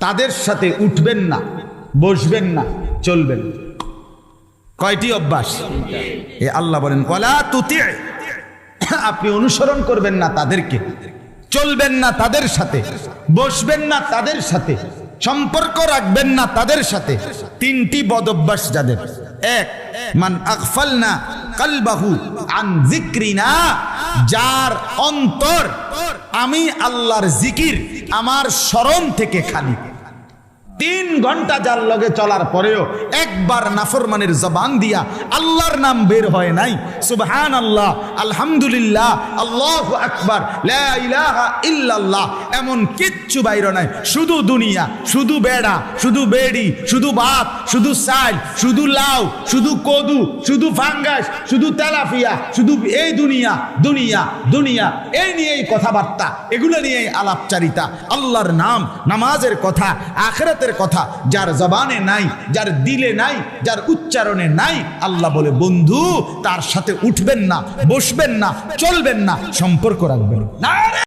তাদের সাথে উঠবেন না, বসবেন না, চলবেন। কয়টি অভ্যাস? এ আল্লাহ বলেন ওয়ালা তুতি, আপনি অনুসরণ করবেন না তাদেরকে, চলবেন না তাদের সাথে, বসবেন না তাদের সাথে, সম্পর্ক রাখবেন না তাদের সাথে। তিনটি বদ অভ্যাস যাদের। এক, মান আগফালনা কলবাহু আন যিকরিনা, যার অন্তর আমি আল্লাহর জিকির, আমার স্মরণ থেকে খালি। 3 ঘন্টা যার লগে চলার পরেও একবার নাফরমানের জবান দিয়া আল্লাহর নাম বের হয় নাই, সুবহানাল্লাহ, আলহামদুলিল্লাহ, আল্লাহু আকবার, লা ইলাহা ইল্লাল্লাহ, এমন কিচ্ছু বাইর নাই। শুধু দুনিয়া, শুধু বেড়া, শুধু বেড়ি, শুধু ভাত, শুধু চাল, শুধু লাউ, শুধু কদু, শুধু ফাঙ্গাস, শুধু তেলাপিয়া, শুধু এই দুনিয়া দুনিয়া দুনিয়া, এই নিয়েই কথাবার্তা, এগুলো নিয়েই আলাপচারিতা। আল্লাহর নাম, নামাজের কথা, আখিরাতের কথা যার জবানে নাই, যার দিলে নাই, যার উচ্চারণে নাই, আল্লাহ বলে বন্ধু তার সাথে উঠবেন না, বসবেন না, চলবেন না, সম্পর্ক রাখবেন না।